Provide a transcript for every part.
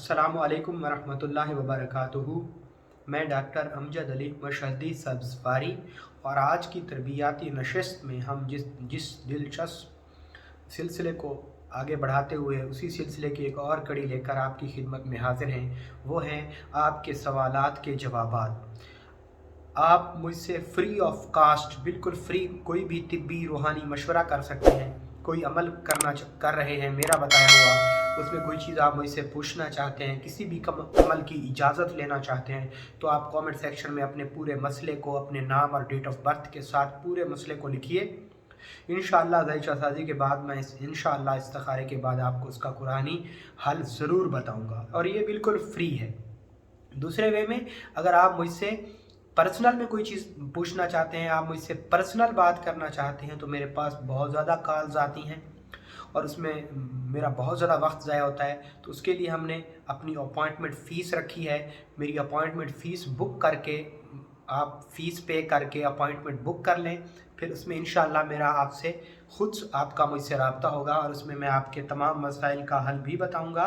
अस्सलामु अलैकुम वरहमतुल्लाहि वबरकातुहू। मैं डॉक्टर अमजद अली मशहदी सब्ज़वारी और आज की तरबियाती नशिस्त में हम जिस दिलचस्प सिलसिले को आगे बढ़ाते हुए उसी सिलसिले की एक और कड़ी लेकर आपकी खिदमत में हाज़िर हैं, वो हैं आपके सवालात के जवाबात। आप मुझसे फ्री ऑफ कास्ट, बिल्कुल फ्री, कोई भी तिब्बी रूहानी मशवरा कर सकते हैं। कोई अमल कर रहे हैं मेरा बताया हुआ, उसमें कोई चीज़ आप मुझसे पूछना चाहते हैं, किसी भी अमल की इजाज़त लेना चाहते हैं, तो आप कमेंट सेक्शन में अपने पूरे मसले को, अपने नाम और डेट ऑफ बर्थ के साथ पूरे मसले को लिखिए। इंशाअल्लाह ज़ायशा साजी के बाद मैं इंशाअल्लाह इस्तिखारे के बाद आपको उसका कुरानी हल ज़रूर बताऊँगा, और ये बिल्कुल फ्री है। दूसरे वे में, अगर आप मुझसे पर्सनल में कोई चीज़ पूछना चाहते हैं, आप मुझसे पर्सनल बात करना चाहते हैं, तो मेरे पास बहुत ज़्यादा कॉल्स आती हैं और उसमें मेरा बहुत ज़्यादा वक्त ज़ाया होता है। तो उसके लिए हमने अपनी अपॉइंटमेंट फ़ीस रखी है। मेरी अपॉइंटमेंट फ़ीस बुक करके, आप फ़ीस पे करके अपॉइंटमेंट बुक कर लें, फिर उसमें इंशाअल्लाह मेरा आपसे खुद आपका मुझसे रब्ता होगा और उसमें मैं आपके तमाम मसाइल का हल भी बताऊंगा,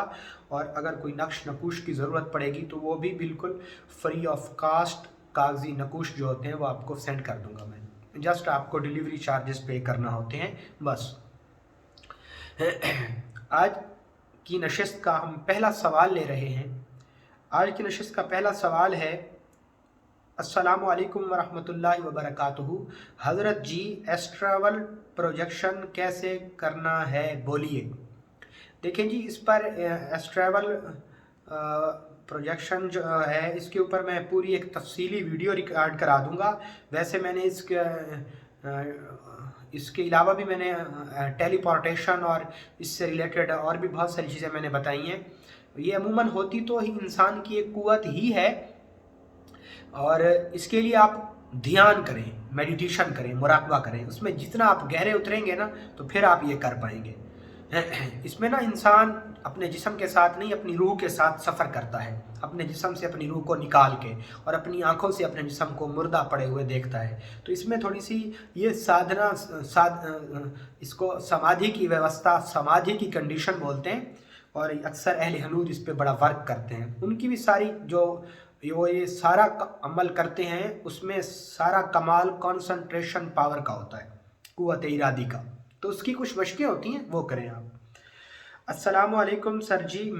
और अगर कोई नक्श नकूश की ज़रूरत पड़ेगी तो वो भी बिल्कुल फ्री ऑफ कास्ट कागज़ी नकूश जो होते हैं वो आपको सेंड कर दूंगा। मैं जस्ट आपको डिलीवरी चार्जेस पे करना होते हैं बस। आज की नशिस्त का हम पहला सवाल ले रहे हैं। आज की नशिस्त का पहला सवाल है, अस्सलामु अलैकुम वरहमतुल्लाहि वबरकातुहू। हज़रत जी, एस्ट्रल प्रोजेक्शन कैसे करना है बोलिए। देखें जी, इस पर एस्ट्रल प्रोजेक्शन जो है, इसके ऊपर मैं पूरी एक तफसीली वीडियो रिकॉर्ड करा दूंगा। वैसे मैंने इसके अलावा भी मैंने टेलीपोर्टेशन और इससे रिलेटेड और भी बहुत सारी चीज़ें मैंने बताई हैं। ये अमूमन होती तो ही इंसान की एक कुव्वत ही है, और इसके लिए आप ध्यान करें, मेडिटेशन करें, मुराकबा करें। उसमें जितना आप गहरे उतरेंगे ना, तो फिर आप ये कर पाएंगे। इसमें ना इंसान अपने जिस्म के साथ नहीं, अपनी रूह के साथ सफ़र करता है। अपने जिस्म से अपनी रूह को निकाल के और अपनी आंखों से अपने जिस्म को मुर्दा पड़े हुए देखता है। तो इसमें थोड़ी सी ये साधना इसको समाधि की व्यवस्था, समाधि की कंडीशन बोलते हैं, और अक्सर अहले हनूर इस पर बड़ा वर्क करते हैं। उनकी भी सारी जो ये सारा अमल करते हैं, उसमें सारा कमाल कंसंट्रेशन पावर का होता है, कुव्वत इरादी का। तो उसकी कुछ मशकें होती हैं, वो करें आप। अस्सलामु अलैकुम सर जी,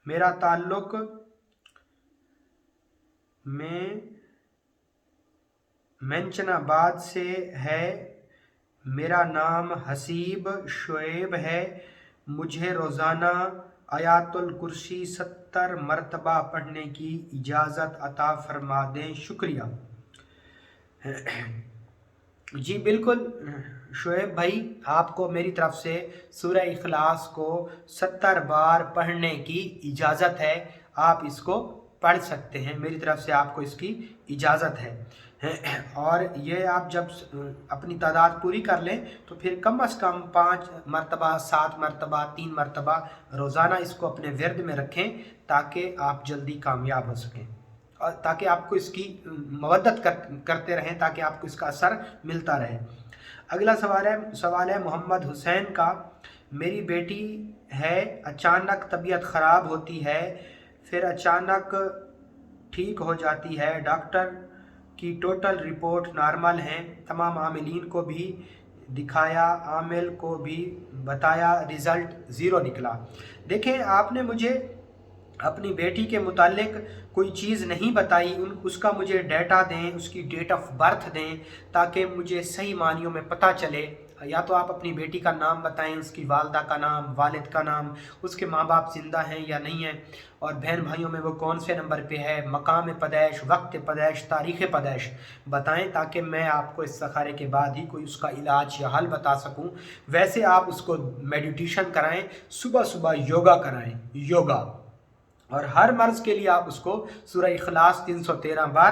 मेरा ताल्लुक में मेंशनाबाद से है। मेरा नाम हसीब शुएब है। मुझे रोज़ाना आयातुल कुर्सी 70 मरतबा पढ़ने की इजाज़त अता फरमा दें, शुक्रिया। जी बिल्कुल शुएब भाई, आपको मेरी तरफ से सूरह इखलास को 70 बार पढ़ने की इजाज़त है। आप इसको पढ़ सकते हैं, मेरी तरफ से आपको इसकी इजाज़त है। और ये आप जब अपनी तादाद पूरी कर लें, तो फिर कम से कम 5 मरतबा, 7 मरतबा, 3 मरतबा रोज़ाना इसको अपने विर्द में रखें, ताकि आप जल्दी कामयाब हो सकें, और ताकि आपको इसकी मवद्दत करते रहें, ताकि आपको इसका असर मिलता रहे। अगला सवाल है मोहम्मद हुसैन का। मेरी बेटी है, अचानक तबीयत ख़राब होती है, फिर अचानक ठीक हो जाती है। डॉक्टर की टोटल रिपोर्ट नॉर्मल हैं। तमाम आमिलीन को भी दिखाया, आमिल को भी बताया, रिज़ल्ट 0 निकला। देखें, आपने मुझे अपनी बेटी के मुतालिक कोई चीज़ नहीं बताई, उसका मुझे डेटा दें, उसकी डेट ऑफ बर्थ दें, ताकि मुझे सही मानियों में पता चले। या तो आप अपनी बेटी का नाम बताएं, उसकी वालदा का नाम, वालिद का नाम, उसके माँ बाप ज़िंदा हैं या नहीं हैं, और बहन भाइयों में वो कौन से नंबर पे है, मकाम पैदाइश, वक्त पैदाइश, तारीख़ पैदाइश बताएं, ताकि मैं आपको इस सखारे के बाद ही कोई उसका इलाज या हल बता सकूं। वैसे आप उसको मेडिटेशन कराएं, सुबह सुबह योगा कराएं, योगा, और हर मर्ज़ के लिए आप उसको सूरह इखलास 313 बार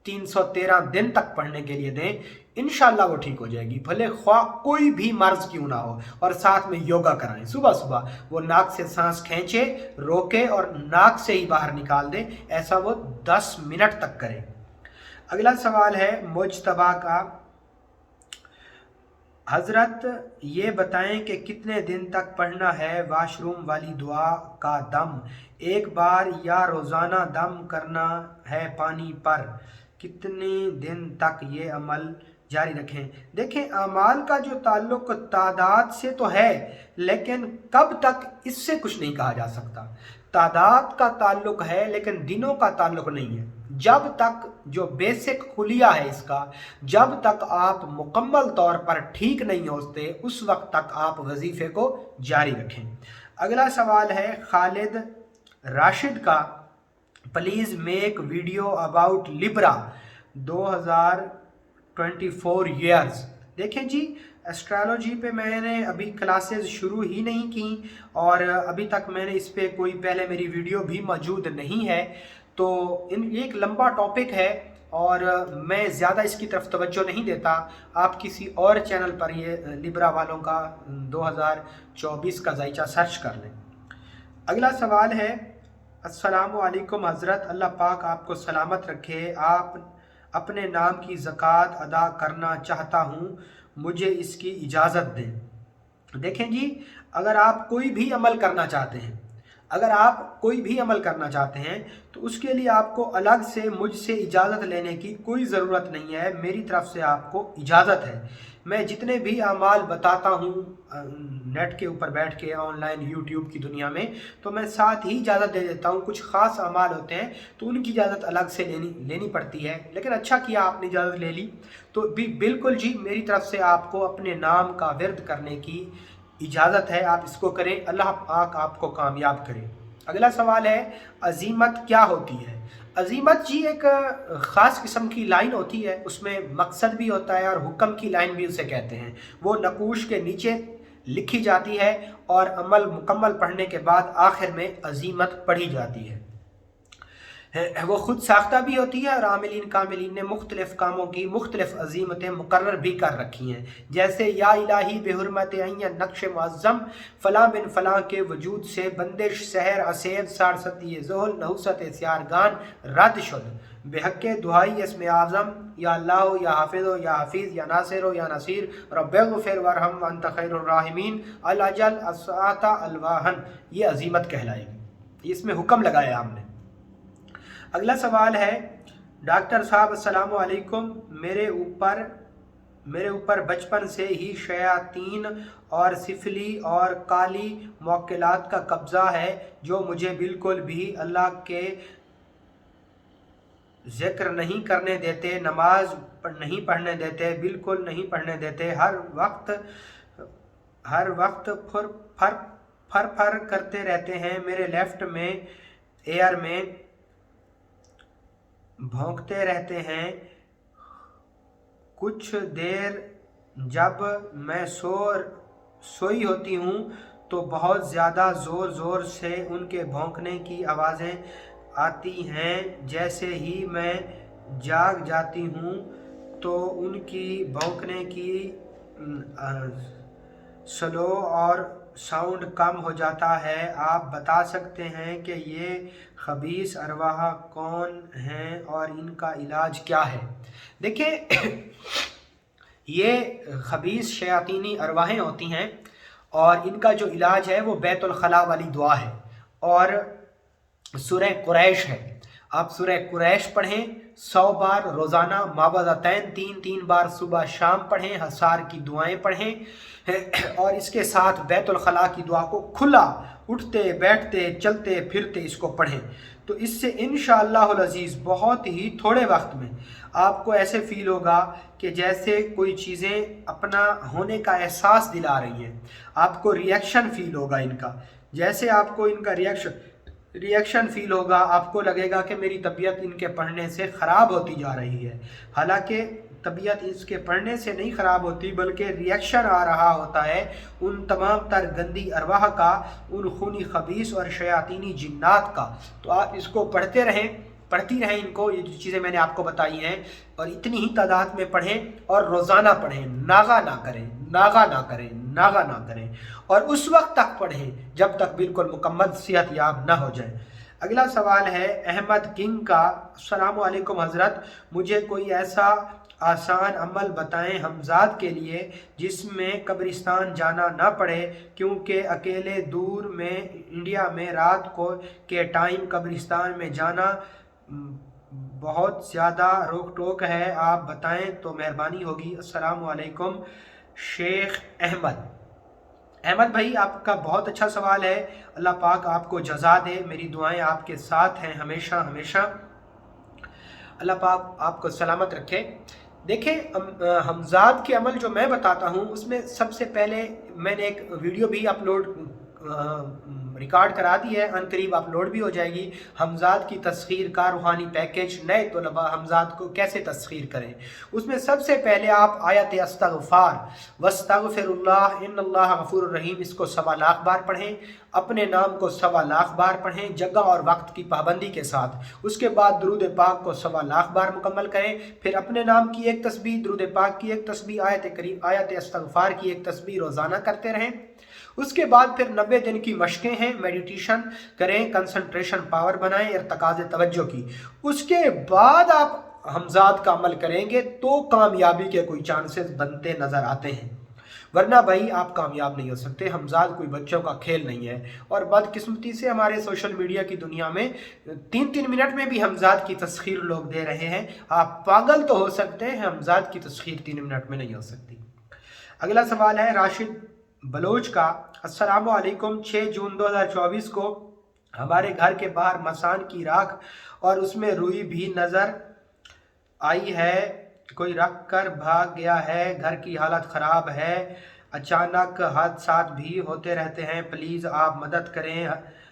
313 दिन तक पढ़ने के लिए दें। इंशाअल्लाह वो ठीक हो जाएगी, भले ख्वाह कोई भी मर्ज़ क्यों ना हो। और साथ में योगा कराएं सुबह सुबह। वो नाक से सांस खींचे, रोके और नाक से ही बाहर निकाल दे, ऐसा वो 10 मिनट तक करें। अगला सवाल है मुजतबा का। हजरत ये बताएं कि कितने दिन तक पढ़ना है वाशरूम वाली दुआ का दम, एक बार या रोज़ाना दम करना है पानी पर, कितने दिन तक ये अमल जारी रखें। देखें, अमाल का जो ताल्लुक तादाद से तो है, लेकिन कब तक इससे कुछ नहीं कहा जा सकता। तादाद का ताल्लुक है लेकिन दिनों का ताल्लुक नहीं है। जब तक जो बेसिक खुलिया है इसका, जब तक आप मुकम्मल तौर पर ठीक नहीं होते, उस वक्त तक आप वजीफे को जारी रखें। अगला सवाल है खालिद राशिद का, please make video about Libra 2024 years. देखें जी, एस्ट्रोलॉजी पे मैंने अभी क्लासेस शुरू ही नहीं की और अभी तक मैंने इस पे कोई पहले मेरी वीडियो भी मौजूद नहीं है, तो ये एक लंबा टॉपिक है और मैं ज़्यादा इसकी तरफ तवज्जो नहीं देता। आप किसी और चैनल पर ये लिब्रा वालों का 2024 का जायचा सर्च कर लें। अगला सवाल है, अस्सलामु अलैकुम हज़रत, अल्लाह पाक आपको सलामत रखे, आप अपने नाम की ज़कात अदा करना चाहता हूँ, मुझे इसकी इजाज़त दें। देखें जी, अगर आप कोई भी अमल करना चाहते हैं, अगर आप कोई भी अमल करना चाहते हैं तो उसके लिए आपको अलग से मुझसे इजाज़त लेने की कोई ज़रूरत नहीं है। मेरी तरफ से आपको इजाज़त है। मैं जितने भी अमाल बताता हूँ नेट के ऊपर बैठ के ऑनलाइन यूट्यूब की दुनिया में, तो मैं साथ ही इजाज़त दे देता हूँ। कुछ ख़ास अमाल होते हैं तो उनकी इजाज़त अलग से लेनी पड़ती है, लेकिन अच्छा किया आपने इजाज़त ले ली। तो भी बिल्कुल जी, मेरी तरफ से आपको अपने नाम का विर्द करने की इजाज़त है, आप इसको करें। अल्लाह पाक आपको कामयाब करे। अगला सवाल है, अजीमत क्या होती है? अजीमत जी एक ख़ास किस्म की लाइन होती है, उसमें मकसद भी होता है और हुक्म की लाइन भी उसे कहते हैं। वो नकूश के नीचे लिखी जाती है और अमल मुकम्मल पढ़ने के बाद आखिर में अजीमत पढ़ी जाती है। वो ख़ुद साख्ता भी होती है और आमिलीन कामिलीन ने मुख्तलिफ़ कामों की मुख्तलिफ़ अजीमतें मुकर्रर भी कर रखी हैं। जैसे या इलाही बेहुरमत नक्श मुअज़्ज़म फ़लाँ बिन फ़लाँ के वजूद से बंदिश सहर असेब सारसती ज़ुहल नहुसत स्यारगान रद्द शुद बेहक़ दुहाई इसमें आज़म या अल्लाह या हाफिज़ या हफ़ीज़ या नासिर या नसीर रब्बिग़फ़िर वरहम वअन्त खैरुर राहिमीन अल अजल अस्साता अलवाहन। ये अजीमत कहलाएगी, इसमें हुक्म लगाया हमने। अगला सवाल है, डॉक्टर साहब अस्सलामु अलैकुम, मेरे ऊपर बचपन से ही शयातीन और सिफली और काली मौक्किलात का कब्ज़ा है, जो मुझे बिल्कुल भी अल्लाह के ज़िक्र नहीं करने देते, नमाज नहीं पढ़ने देते, बिल्कुल नहीं पढ़ने देते, हर वक्त फर करते रहते हैं, मेरे लेफ्ट में एयर में भौंकते रहते हैं। कुछ देर जब मैं सोई होती हूँ तो बहुत ज़्यादा ज़ोर से उनके भौंकने की आवाज़ें आती हैं। जैसे ही मैं जाग जाती हूँ तो उनकी भौंकने की स्लो और साउंड कम हो जाता है। आप बता सकते हैं कि ये खबीस अरवाह कौन हैं और इनका इलाज क्या है? देखिए, ये खबीस शयातीनी अरवाहें होती हैं और इनका जो इलाज है वो बैतुल खला वाली दुआ है और सूरह कुरैश है। आप सूरह कुरैश पढ़ें 100 बार रोज़ाना, मावज़तैन 3 बार सुबह शाम पढ़ें, हसार की दुआएं पढ़ें और इसके साथ बैतुल खला की दुआ को खुला उठते बैठते चलते फिरते इसको पढ़ें। तो इससे इंशाअल्लाहुल अज़ीज़ बहुत ही थोड़े वक्त में आपको ऐसे फील होगा कि जैसे कोई चीज़ें अपना होने का एहसास दिला रही हैं। आपको रिएक्शन फील होगा इनका, जैसे आपको इनका रिएक्शन फील होगा, आपको लगेगा कि मेरी तबीयत इनके पढ़ने से ख़राब होती जा रही है। हालांकि तबीयत इसके पढ़ने से नहीं ख़राब होती, बल्कि रिएक्शन आ रहा होता है उन तमाम तर गंदी अरवाह का, उन खूनी खबीस और शयातीनी जिन्नात का। तो आप इसको पढ़ती रहें इनको, ये जो चीज़ें मैंने आपको बताई हैं, और इतनी ही तादाद में पढ़ें और रोज़ाना पढ़ें, नागा ना करें और उस वक्त तक पढ़ें जब तक बिल्कुल मुकम्मल सेहत याब ना हो जाए। अगला सवाल है अहमद किंग का। अस्सलाम वालेकुम हज़रत, मुझे कोई ऐसा आसान अमल बताएं हमजाद के लिए जिसमें कब्रिस्तान जाना ना पड़े, क्योंकि अकेले दूर में इंडिया में रात को के टाइम कब्रिस्तान में जाना बहुत ज़्यादा रोक टोक है, आप बताएं तो मेहरबानी होगी। अस्सलाम वालेकुम शेख अहमद। अहमद भाई, आपका बहुत अच्छा सवाल है। अल्लाह पाक आपको जज़ा दे, मेरी दुआएं आपके साथ हैं हमेशा हमेशा। अल्लाह पाक आपको सलामत रखे। देखें, हमजाद के अमल जो मैं बताता हूँ उसमें सबसे पहले मैंने एक वीडियो भी अपलोड रिकॉर्ड करा दी है, अनकरीब अपलोड भी हो जाएगी। हमजाद की तस्खीर का रूहानी पैकेज, नए तलबा हमजाद को कैसे तस्खीर करें। उसमें सबसे पहले आप आयत अस्तगफार वस्तगफिरुल्लाह इन्नल्लाह गफूरुर रहीम इसको 1.25 लाख बार पढ़ें। अपने नाम को 1.25 लाख बार पढ़ें, जगह और वक्त की पाबंदी के साथ। उसके बाद दुरूद पाक को 1.25 लाख बार मुकम्मल करें। फिर अपने नाम की एक तस्बीह, दुरूद पाक की एक तस्बीह, आयत अस्तगफार की एक तस्बीह रोज़ाना करते रहें। उसके बाद फिर 90 दिन की मशकें हैं, मेडिटेशन करें, कंसंट्रेशन पावर बनाएं, इर्तिकाज़ तवज्जो की। उसके बाद आप हमजाद का अमल करेंगे तो कामयाबी के कोई चांसेस बनते नज़र आते हैं, वरना भाई आप कामयाब नहीं हो सकते। हमजाद कोई बच्चों का खेल नहीं है। और बदकिस्मती से हमारे सोशल मीडिया की दुनिया में 3-3 मिनट में भी हमजाद की तस्खीर लोग दे रहे हैं। आप पागल तो हो सकते हैं, हमजाद की तस्खीर 3 मिनट में नहीं हो सकती। अगला सवाल है राशिद बलोच का। अस्सलाम वालेकुम, 6 जून 2024 को हमारे घर के बाहर मसान की राख और उसमें रुई भी नज़र आई है, कोई रख कर भाग गया है, घर की हालत ख़राब है, अचानक हादसात भी होते रहते हैं, प्लीज़ आप मदद करें,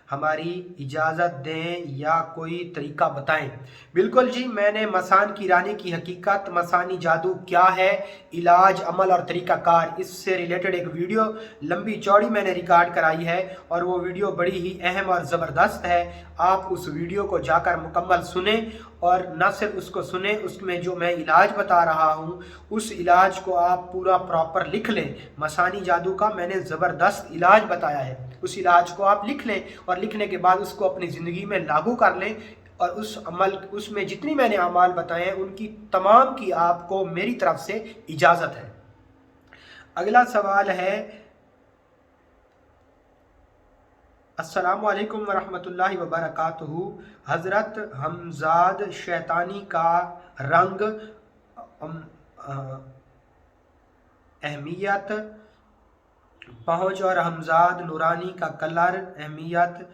हमारी इजाज़त दें या कोई तरीका बताएं। बिल्कुल जी, मैंने मसान की रानी की हकीकत, मसानी जादू क्या है, इलाज, अमल और तरीक़ाकार, इससे रिलेटेड एक वीडियो लंबी चौड़ी मैंने रिकॉर्ड कराई है और वो वीडियो बड़ी ही अहम और ज़बरदस्त है। आप उस वीडियो को जाकर मुकम्मल सुने और न सिर्फ उसको सुने, उसमें जो मैं इलाज बता रहा हूँ उस इलाज को आप पूरा प्रॉपर लिख लें। मसानी जादू का मैंने ज़बरदस्त इलाज बताया है, उस इलाज को आप लिख लें और लिखने के बाद उसको अपनी ज़िंदगी में लागू कर लें और उस अमल, उसमें जितनी मैंने अमाल बताए हैं उनकी तमाम की आपको मेरी तरफ से इजाज़त है। अगला सवाल है अस्सलाम वालेकुम वरहमतुल्लाहि वबरकातुहू। हज़रत, हमजाद शैतानी का रंग, अहमियत, पहुँच और हमजाद नूरानी का कलर, अहमियत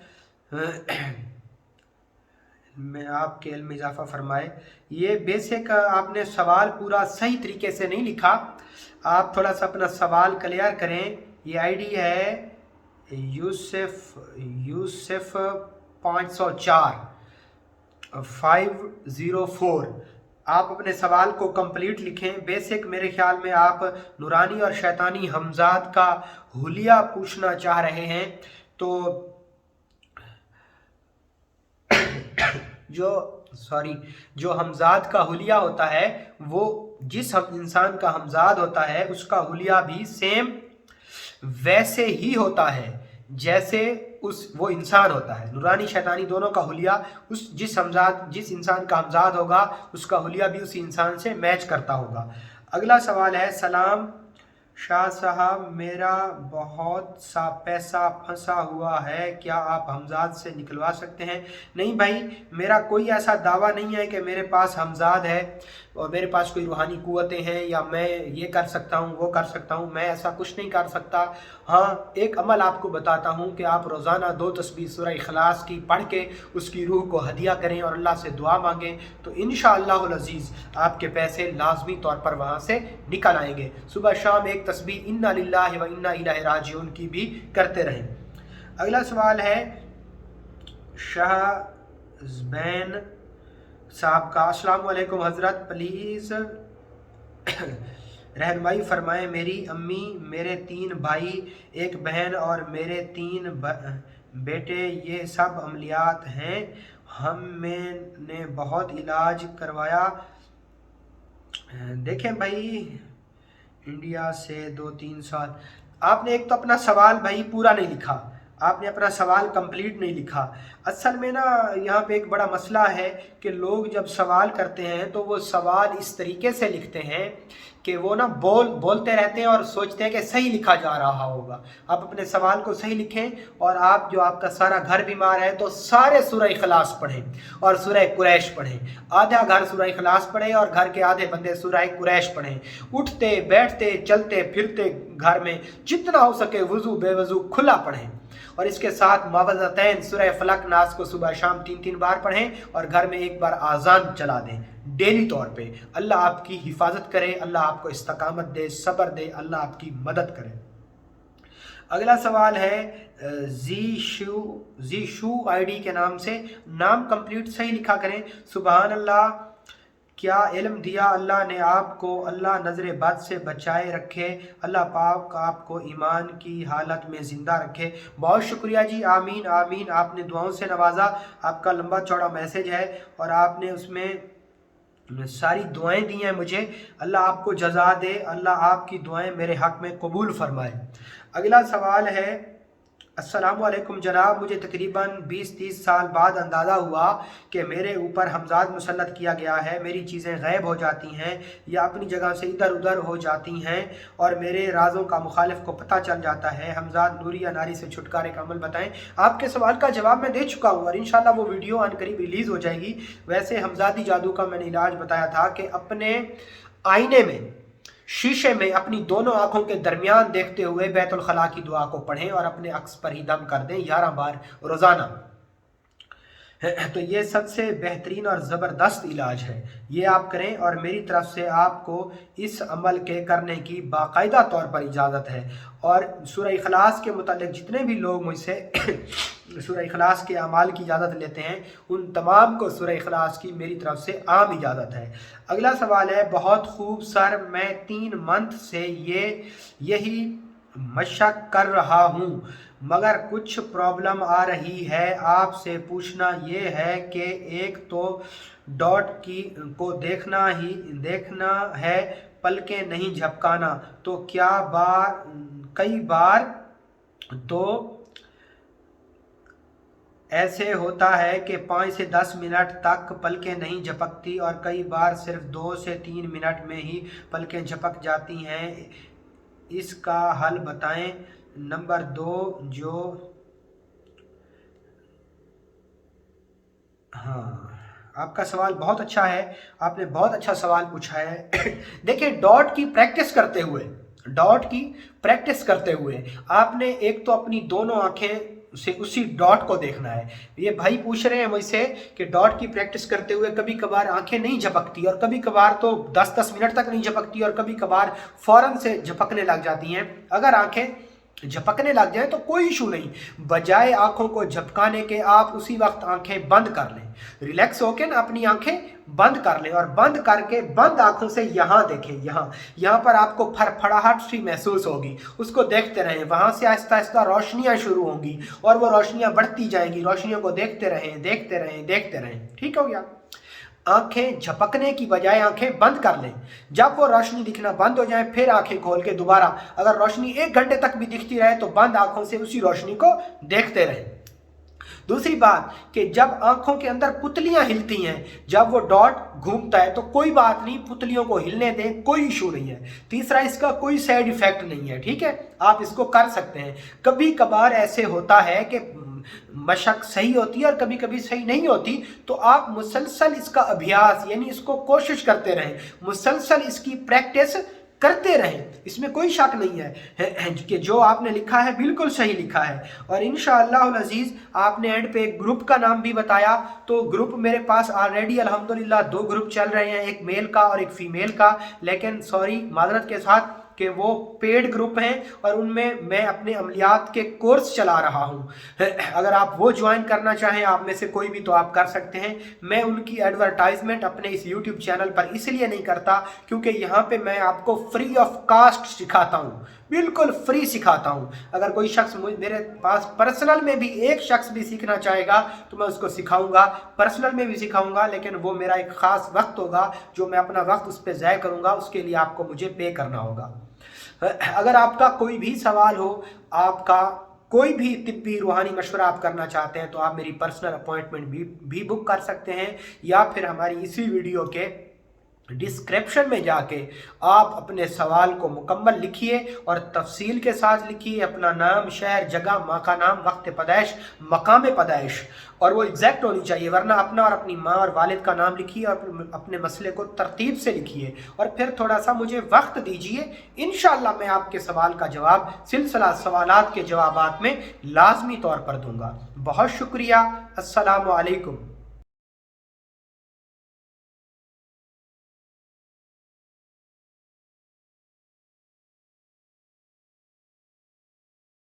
में आपके इल्म में इजाफा फरमाए। ये बेसिक आपने सवाल पूरा सही तरीके से नहीं लिखा, आप थोड़ा सा अपना सवाल क्लियर करें। ये आईडी है यूसुफ 504। आप अपने सवाल को कंप्लीट लिखें। बेसिक मेरे ख्याल में आप नूरानी और शैतानी हमजाद का हुलिया पूछना चाह रहे हैं। तो जो हमजाद का हुलिया होता है वो जिस इंसान का हमजाद होता है उसका हुलिया भी सेम वैसे ही होता है जैसे वो इंसान होता है। नूरानी शैतानी दोनों का हुलिया जिस इंसान का हमजाद होगा उसका हुलिया भी उसी इंसान से मैच करता होगा। अगला सवाल है सलाम शाह साहब, मेरा बहुत सा पैसा फंसा हुआ है, क्या आप हमजाद से निकलवा सकते हैं? नहीं भाई, मेरा कोई ऐसा दावा नहीं है कि मेरे पास हमजाद है और मेरे पास कोई रूहानी कुव्वतें हैं या मैं ये कर सकता हूँ वो कर सकता हूँ, मैं ऐसा कुछ नहीं कर सकता। हाँ, एक अमल आपको बताता हूँ कि आप रोज़ाना 2 तस्बीह सूरह इखलास की पढ़ के उसकी रूह को हदिया करें और अल्लाह से दुआ मांगें तो इंशाअल्लाहुल अज़ीज़ आपके पैसे लाजमी तौर पर वहाँ से निकल आएंगे। सुबह शाम एक तस्बीह इन्ना लिल्लाहि व इन्ना इलैहि राजिऊन की भी करते रहें। अगला सवाल है शाहज़बैन साहब का। अस्सलाम वालेकुम हज़रत, प्लीज़ रहनुमाई फरमाएं। मेरी अम्मी, मेरे 3 भाई, 1 बहन और मेरे 3 बेटे, ये सब अमलियात हैं। मैंने बहुत इलाज करवाया। देखें भाई, इंडिया से 2-3 साल, आपने एक तो अपना सवाल भाई पूरा नहीं लिखा। आपने अपना सवाल कंप्लीट नहीं लिखा। असल में ना यहाँ पे एक बड़ा मसला है कि लोग जब सवाल करते हैं तो वो सवाल इस तरीके से लिखते हैं कि वो ना बोलते रहते हैं और सोचते हैं कि सही लिखा जा रहा होगा। आप अपने सवाल को सही लिखें, और आप जो आपका सारा घर बीमार है तो सारे सूरह इखलास पढ़ें और सूरह कुरैश पढ़ें। आधा घर सूरह इखलास पढ़ें और घर के आधे बंदे सूरह कुरैश पढ़ें। उठते बैठते चलते फिरते घर में जितना हो सके वज़ू बेवज़ू खुला पढ़ें, और इसके साथ मावज़तैन सूरह फलक नास को सुबह शाम 3-3 बार पढ़ें और घर में एक बार आज़ान चला दें डेली तौर पे। अल्लाह आपकी हिफाजत करे, अल्लाह आपको इस्तकामत दे, सब्र दे, अल्लाह आपकी मदद करे। अगला सवाल है जी शू आईडी के नाम से। नाम कंप्लीट सही लिखा करें। सुबहान अल्लाह, क्या इल्म दिया अल्लाह ने आपको, अल्लाह नज़र बद से बचाए रखे, अल्लाह पाक आपको ईमान की हालत में ज़िंदा रखे। बहुत शुक्रिया जी, आमीन आमीन। आपने दुआओं से नवाजा, आपका लंबा चौड़ा मैसेज है और आपने उसमें सारी दुआएं दी हैं मुझे। अल्लाह आपको जज़ा दे, अल्लाह आपकी दुआएं मेरे हक़ में कबूल फरमाए। अगला सवाल है, अस्सलाम वालेकुम जनाब, मुझे तकरीबन 20-30 साल बाद अंदाज़ा हुआ कि मेरे ऊपर हमज़ाद मुसल्लत किया गया है। मेरी चीज़ें गायब हो जाती हैं या अपनी जगह से इधर उधर हो जाती हैं और मेरे राज़ों का मुखालिफ को पता चल जाता है। हमज़ाद नूरी या नारी से छुटकारे का अमल बताएं। आपके सवाल का जवाब मैं दे चुका हूँ और इंशाल्लाह वो वीडियो अनकरीब रिलीज़ हो जाएगी। वैसे हमज़ादी जादू का मैंने इलाज बताया था कि अपने आईने में, शीशे में अपनी दोनों आंखों के दरमियान देखते हुए बैतुल खला की दुआ को पढ़ें और अपने अक्स पर ही दम कर दें 11 बार रोज़ाना। तो ये सबसे बेहतरीन और ज़बरदस्त इलाज है, ये आप करें और मेरी तरफ से आपको इस अमल के करने की बाकायदा तौर पर इजाज़त है। और सूरह इखलास के मुतालिक जितने भी लोग मुझसे सूरह इखलास के अमाल की इजाज़त लेते हैं उन तमाम को सूरह इखलास की मेरी तरफ से आम इजाज़त है। अगला सवाल है, बहुत खूब सर, मैं 3 मंथ से यही मशक कर रहा हूँ मगर कुछ प्रॉब्लम आ रही है। आपसे पूछना ये है कि एक तो डॉट की को देखना है, पलकें नहीं झपकाना, तो क्या कई बार तो ऐसे होता है कि 5 से 10 मिनट तक पलकें नहीं झपकती और कई बार सिर्फ 2 से 3 मिनट में ही पलकें झपक जाती हैं। इसका हल बताएं। नंबर 2 आपका सवाल बहुत अच्छा है, आपने बहुत अच्छा सवाल पूछा है। देखिए, डॉट की प्रैक्टिस करते हुए आपने एक तो अपनी दोनों आंखें से उसी डॉट को देखना है। ये भाई पूछ रहे हैं मुझसे कि डॉट की प्रैक्टिस करते हुए कभी कभार आंखें नहीं झपकती और कभी कभार तो 10-10 मिनट तक नहीं झपकती और कभी कभार फौरन से झपकने लग जाती हैं। अगर आंखें झपकने लग जाए तो कोई इशू नहीं, बजाय आंखों को झपकाने के आप उसी वक्त आंखें बंद कर लें, रिलैक्स होकर ना अपनी आंखें बंद कर लें और बंद करके बंद आंखों से यहाँ देखें। यहाँ पर आपको फड़फड़ाहट सी महसूस होगी, उसको देखते रहें। वहाँ से आहिस्ता आहिस्ता रोशनियाँ शुरू होंगी और वो रोशनियाँ बढ़ती जाएंगी। रोशनियों को देखते रहें। ठीक हो गया? आंखें झपकने की बजाय आंखें बंद कर लें। जब वो रोशनी दिखना बंद हो जाए फिर आंखें खोल के दोबारा, अगर रोशनी 1 घंटे तक भी दिखती रहे तो बंद आंखों से उसी रोशनी को देखते रहें। दूसरी बात कि जब आंखों के अंदर पुतलियां हिलती हैं, जब वो डॉट घूमता है तो कोई बात नहीं, पुतलियों को हिलने दें, कोई इशू नहीं है। तीसरा, इसका कोई साइड इफेक्ट नहीं है। ठीक है, आप इसको कर सकते हैं। कभी कभार ऐसे होता है कि मशक सही होती है और कभी कभी सही नहीं होती, तो आप मुसलसल इसका अभ्यास यानी इसको कोशिश करते रहें, मुसलसल इसकी प्रैक्टिस करते रहें। इसमें कोई शक नहीं है कि जो आपने लिखा है बिल्कुल सही लिखा है। और इंशाअल्लाह अज़ीज़, आपने एंड पे एक ग्रुप का नाम भी बताया, तो ग्रुप मेरे पास ऑलरेडी अल्हम्दुलिल्लाह 2 ग्रुप चल रहे हैं, एक मेल का और एक फीमेल का। लेकिन सॉरी, माजरत के साथ कि वो पेड ग्रुप हैं और उनमें मैं अपने अमलियात के कोर्स चला रहा हूँ। अगर आप वो ज्वाइन करना चाहें आप में से कोई भी, तो आप कर सकते हैं। मैं उनकी एडवर्टाइजमेंट अपने इस यूट्यूब चैनल पर इसलिए नहीं करता क्योंकि यहाँ पे मैं आपको फ्री ऑफ कास्ट सिखाता हूँ, बिल्कुल फ्री सिखाता हूँ। अगर कोई शख्स मेरे पास पर्सनल में भी एक शख्स भी सीखना चाहेगा तो मैं उसको सिखाऊंगा, पर्सनल में भी सिखाऊंगा, लेकिन वो मेरा एक ख़ास वक्त होगा जो मैं अपना वक्त उस पर ज़ाय करूँगा, उसके लिए आपको मुझे पे करना होगा। अगर आपका कोई भी सवाल हो, आपका कोई भी तिब्बी रूहानी मशवरा आप करना चाहते हैं तो आप मेरी पर्सनल अपॉइंटमेंट भी बुक कर सकते हैं, या फिर हमारी इसी वीडियो के डिस्क्रिप्शन में जाके आप अपने सवाल को मुकम्मल लिखिए और तफसील के साथ लिखिए, अपना नाम, शहर, जगह, माँ का नाम, वक्त पैदाइश, मकाम पैदाइश, और वो एग्जैक्ट होनी चाहिए, वरना अपना और अपनी माँ और वालिद का नाम लिखिए और अपने मसले को तरतीब से लिखिए और फिर थोड़ा सा मुझे वक्त दीजिए। इंशाअल्लाह मैं आपके सवाल का जवाब सिलसिला सवालात के जवाबात में लाजमी तौर पर दूंगा। बहुत शुक्रिया। अस्सलामु अलैकुम।